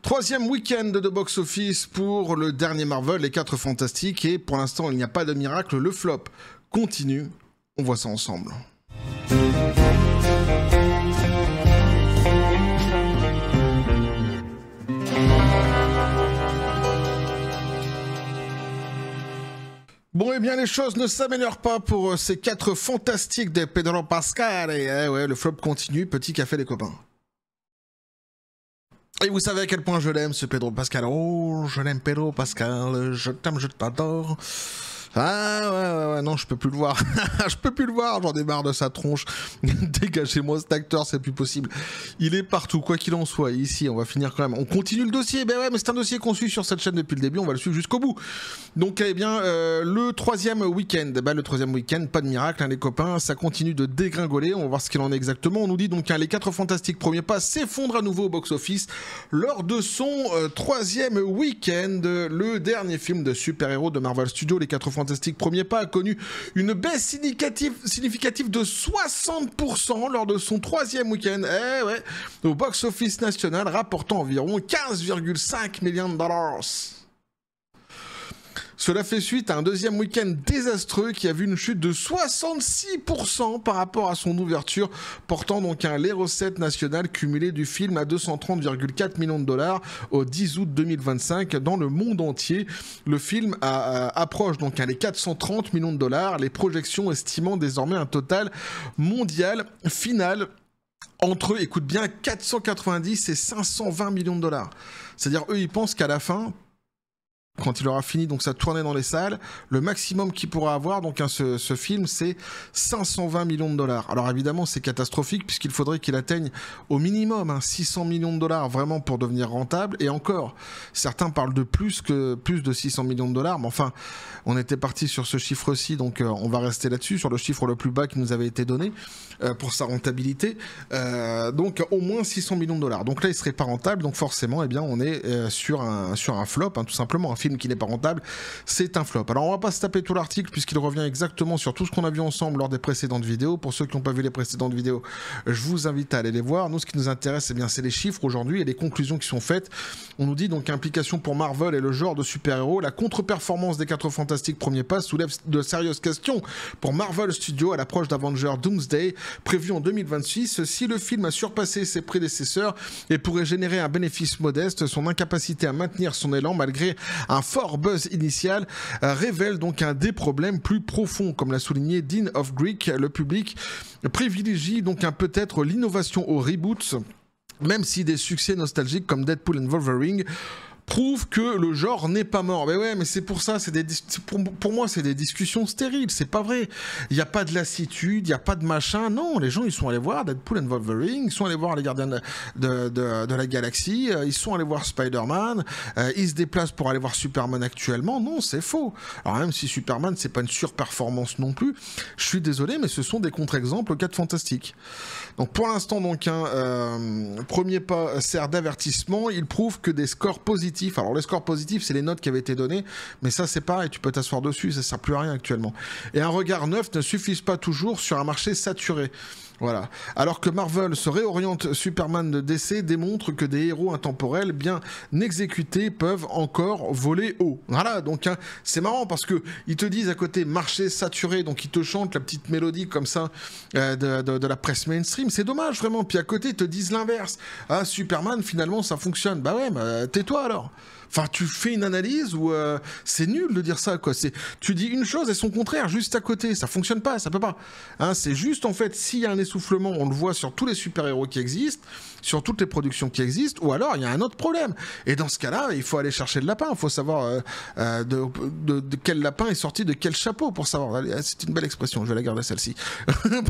Troisième week-end de box-office pour le dernier Marvel, les 4 Fantastiques, et pour l'instant il n'y a pas de miracle, le flop continue, on voit ça ensemble. Bon, eh bien, les choses ne s'améliorent pas pour ces 4 Fantastiques de Pedro Pascal, et ouais, le flop continue, petit café les copains. Et vous savez à quel point je l'aime, ce Pedro Pascal. Oh, je l'aime Pedro Pascal, je t'aime, je t'adore. Ah ouais, non, je peux plus le voir. Je peux plus le voir, j'en ai marre de sa tronche. Dégagez-moi cet acteur, c'est plus possible. Il est partout, quoi qu'il en soit. Ici, on va finir quand même. On continue le dossier, ben ouais, mais c'est un dossier qu'on suit sur cette chaîne depuis le début, on va le suivre jusqu'au bout. Donc, eh bien, le troisième week-end, le troisième week-end, pas de miracle, hein, les copains, ça continue de dégringoler. On va voir ce qu'il en est exactement. On nous dit donc, hein, les 4 Fantastiques premiers pas s'effondrent à nouveau au box-office lors de son troisième week-end. Le dernier film de super-héros de Marvel Studios, les 4 Fantastiques premier pas, a connu une baisse significative de 60% lors de son troisième week-end, au box-office national, rapportant environ 15,5 millions de dollars. Cela fait suite à un deuxième week-end désastreux qui a vu une chute de 66% par rapport à son ouverture, portant donc les recettes nationales cumulées du film à 230,4 millions de dollars au 10 août 2025 dans le monde entier. Le film approche donc les 430 millions de dollars, les projections estimant désormais un total mondial final entre, écoute bien, 490 et 520 millions de dollars. C'est-à-dire, eux, ils pensent qu'à la fin, quand il aura fini donc sa tournée dans les salles, le maximum qu'il pourra avoir donc ce film, c'est 520 millions de dollars. Alors évidemment c'est catastrophique puisqu'il faudrait qu'il atteigne au minimum 600 millions de dollars vraiment pour devenir rentable, et encore certains parlent de plus de 600 millions de dollars, mais enfin on était parti sur ce chiffre-ci, donc on va rester là-dessus, sur le chiffre le plus bas qui nous avait été donné pour sa rentabilité, donc au moins 600 millions de dollars. Donc là il serait pas rentable, donc forcément eh bien on est sur un flop, tout simplement. Un film qui n'est pas rentable, c'est un flop. Alors on va pas se taper tout l'article puisqu'il revient exactement sur tout ce qu'on a vu ensemble lors des précédentes vidéos. Pour ceux qui n'ont pas vu les précédentes vidéos, je vous invite à aller les voir. Nous, ce qui nous intéresse, eh bien, c'est les chiffres aujourd'hui et les conclusions qui sont faites. On nous dit donc implication pour Marvel et le genre de super-héros. La contre-performance des 4 Fantastiques premiers pas soulève de sérieuses questions pour Marvel Studios à l'approche d'Avengers Doomsday prévu en 2026. Si le film a surpassé ses prédécesseurs et pourrait générer un bénéfice modeste, son incapacité à maintenir son élan malgré un fort buzz initial révèle donc des problèmes plus profonds. Comme l'a souligné Dean of Greek, le public privilégie donc peut-être l'innovation au reboot, même si des succès nostalgiques comme Deadpool and Wolverine prouve que le genre n'est pas mort. Mais ouais, mais c'est pour ça, pour moi, c'est des discussions stériles, c'est pas vrai. Il n'y a pas de lassitude, il n'y a pas de machin. Non, les gens, ils sont allés voir Deadpool and Wolverine, ils sont allés voir les Gardiens de la Galaxie, ils sont allés voir Spider-Man, ils se déplacent pour aller voir Superman actuellement. Non, c'est faux. Alors même si Superman, c'est pas une surperformance non plus, je suis désolé, mais ce sont des contre-exemples 4 Fantastiques. Donc pour l'instant, donc premier pas sert d'avertissement, il prouve que des scores positifs. Alors les scores positifs, c'est les notes qui avaient été données, mais ça c'est pareil, tu peux t'asseoir dessus, ça sert plus à rien actuellement. Et un regard neuf ne suffit pas toujours sur un marché saturé. Voilà. Alors que Marvel se réoriente, Superman de DC démontre que des héros intemporels bien exécutés peuvent encore voler haut. Voilà, donc c'est marrant parce que ils te disent à côté marché saturé, donc ils te chantent la petite mélodie comme ça de la presse mainstream. C'est dommage vraiment. Puis à côté ils te disent l'inverse. Ah, Superman finalement ça fonctionne. Bah ouais, bah, tais-toi alors. Enfin, tu fais une analyse où c'est nul de dire ça, quoi. Tu dis une chose et son contraire juste à côté. Ça fonctionne pas, ça peut pas. C'est juste, en fait, s'il y a un essoufflement, on le voit sur tous les super-héros qui existent, sur toutes les productions qui existent, ou alors il y a un autre problème. Et dans ce cas-là, il faut aller chercher le lapin. Il faut savoir de quel lapin est sorti de quel chapeau pour savoir. C'est une belle expression, je vais la garder celle-ci.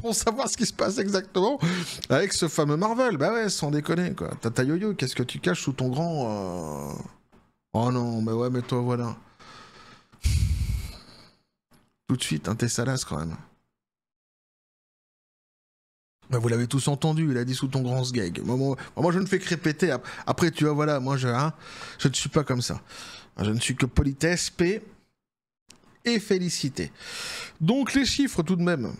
Pour savoir ce qui se passe exactement avec ce fameux Marvel. Bah ouais, sans déconner, quoi. Tata Yo-Yo, qu'est-ce que tu caches sous ton grand... Oh non, mais ouais, mais toi, voilà. Tout de suite, t'es salace quand même. Bah, vous l'avez tous entendu, il a dit sous ton grand sgeg. Moi, je ne fais que répéter. Après, tu vois, voilà, moi, je ne suis pas comme ça. Je ne suis que politesse, paix et félicité. Donc, les chiffres, tout de même.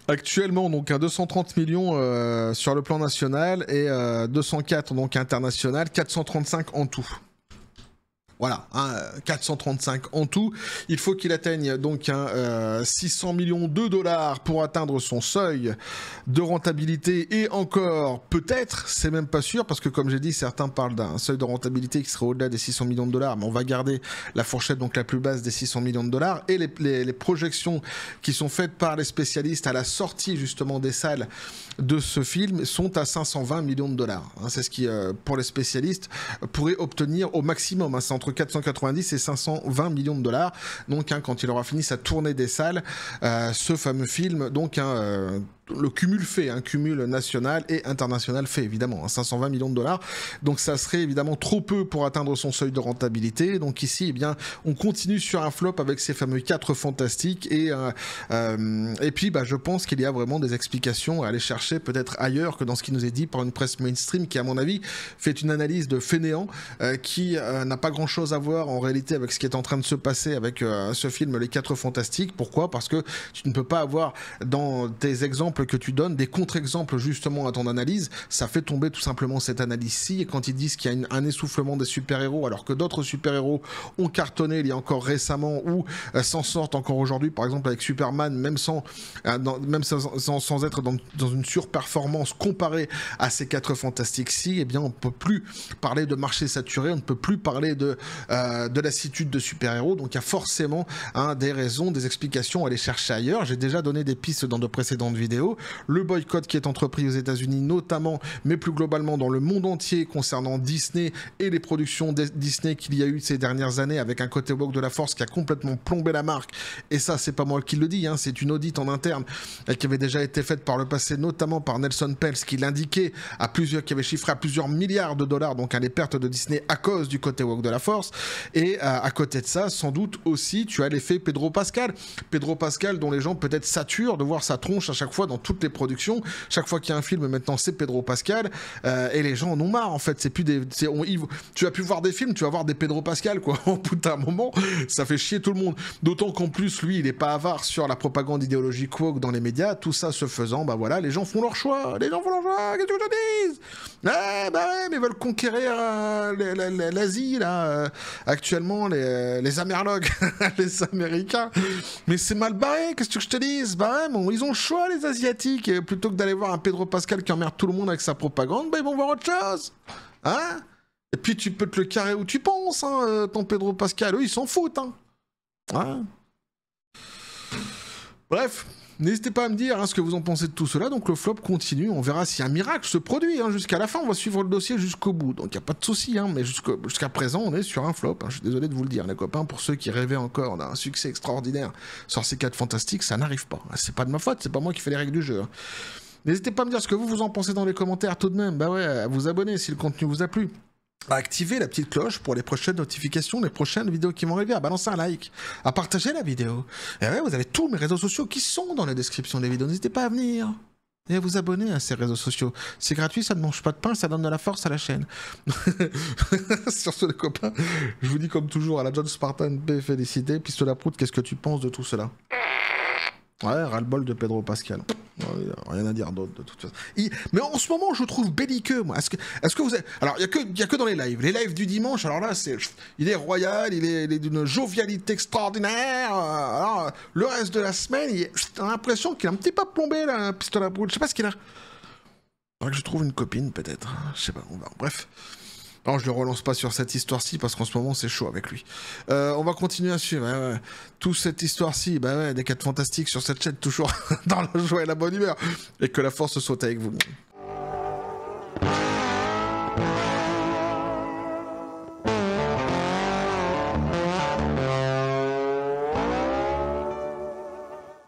Actuellement, donc, un 230 millions sur le plan national et 204 donc international, 435 en tout. Voilà, 435 en tout. Il faut qu'il atteigne donc 600 millions de dollars pour atteindre son seuil de rentabilité. Et encore, peut-être, c'est même pas sûr, parce que comme j'ai dit, certains parlent d'un seuil de rentabilité qui serait au-delà des 600 millions de dollars, mais on va garder la fourchette donc la plus basse des 600 millions de dollars. Et les projections qui sont faites par les spécialistes à la sortie justement des salles de ce film sont à 520 millions de dollars. C'est ce qui, pour les spécialistes, pourrait obtenir au maximum. C'est entre 490 et 520 millions de dollars. Donc, quand il aura fini sa tournée des salles, ce fameux film, donc, le cumul fait, un cumul national et international fait, évidemment, 520 millions de dollars. Donc, ça serait évidemment trop peu pour atteindre son seuil de rentabilité. Donc, ici, eh bien, on continue sur un flop avec ces fameux 4 fantastiques. Et puis, je pense qu'il y a vraiment des explications à aller chercher peut-être ailleurs que dans ce qui nous est dit par une presse mainstream qui, à mon avis, fait une analyse de fainéant qui n'a pas grand-chose à voir en réalité avec ce qui est en train de se passer avec ce film Les 4 Fantastiques. Pourquoi ? Parce que tu ne peux pas avoir dans tes exemples que tu donnes des contre-exemples justement à ton analyse. Ça fait tomber tout simplement cette analyse-ci. Et quand ils disent qu'il y a un essoufflement des super-héros alors que d'autres super-héros ont cartonné il y a encore récemment ou s'en sortent encore aujourd'hui, par exemple avec Superman, même sans être dans une surperformance comparée à ces 4 Fantastiques-ci, eh bien on ne peut plus parler de marché saturé, on ne peut plus parler de lassitude de super-héros. Donc il y a forcément des raisons, des explications à aller chercher ailleurs. J'ai déjà donné des pistes dans de précédentes vidéos. Le boycott qui est entrepris aux États-Unis notamment, mais plus globalement dans le monde entier concernant Disney et les productions Disney qu'il y a eu ces dernières années avec un côté woke de la force qui a complètement plombé la marque. Et ça, c'est pas moi qui le dis, c'est une audit en interne qui avait déjà été faite par le passé, notamment par Nelson Peltz, qui l'indiquait qui avait chiffré à plusieurs milliards de dollars donc les pertes de Disney à cause du côté woke de la force. Et à côté de ça, sans doute aussi, tu as l'effet Pedro Pascal, dont les gens peut-être saturent de voir sa tronche à chaque fois dans toutes les productions. Chaque fois qu'il y a un film, maintenant c'est Pedro Pascal, et les gens en ont marre en fait. C'est plus tu vas plus voir des films, tu vas voir des Pedro Pascal quoi. Au bout d'un moment, ça fait chier tout le monde. D'autant qu'en plus, lui, il est pas avare sur la propagande idéologique woke dans les médias. Tout ça se faisant, voilà, les gens font leur choix. Qu'est-ce que tu te dis ? Ouais, mais ils veulent conquérir l'Asie là. Actuellement, les Amerlogues, les Américains. Mais c'est mal barré. Qu'est-ce que je te dis ? Ils ont le choix, les Asiatiques. Et plutôt que d'aller voir un Pedro Pascal qui emmerde tout le monde avec sa propagande, ils vont voir autre chose. Et puis tu peux te le carrer où tu penses, ton Pedro Pascal. Eux, ils s'en foutent. Bref. N'hésitez pas à me dire ce que vous en pensez de tout cela. Donc le flop continue, on verra si un miracle se produit. Jusqu'à la fin, on va suivre le dossier jusqu'au bout. Donc il n'y a pas de souci, mais jusqu'à présent, on est sur un flop. Je suis désolé de vous le dire, les copains. Pour ceux qui rêvaient encore d'un succès extraordinaire sur ces 4 fantastiques, ça n'arrive pas. C'est pas de ma faute, c'est pas moi qui fais les règles du jeu. N'hésitez pas à me dire ce que vous en pensez dans les commentaires tout de même. À vous abonner si le contenu vous a plu. À activer la petite cloche pour les prochaines notifications, les prochaines vidéos qui vont arriver, à balancer un like, à partager la vidéo. Et vous avez tous mes réseaux sociaux qui sont dans la description des vidéos. N'hésitez pas à venir et à vous abonner à ces réseaux sociaux. C'est gratuit, ça ne mange pas de pain, ça donne de la force à la chaîne. Sur ce, les copains, je vous dis comme toujours à la John Spartan, félicité. Pistolet à prout, qu'est-ce que tu penses de tout cela ? Ouais, ras-le-bol de Pedro Pascal. Rien à dire d'autre de toute façon. Mais en ce moment, je trouve belliqueux, moi. Est-ce que vous avez... Alors, il y a que dans les lives. Les lives du dimanche, alors là, il est royal, il est d'une jovialité extraordinaire. Alors, le reste de la semaine, on a l'impression qu'il a un petit peu plombé, là, pistolet à boule. Je sais pas ce qu'il a. Faudrait que je trouve une copine, peut-être. Je sais pas, on va... Bref. Non, je le relance pas sur cette histoire-ci parce qu'en ce moment c'est chaud avec lui. On va continuer à suivre. Toute cette histoire-ci, des 4 fantastiques sur cette chaîne, toujours dans la joie et la bonne humeur. Et que la force soit avec vous.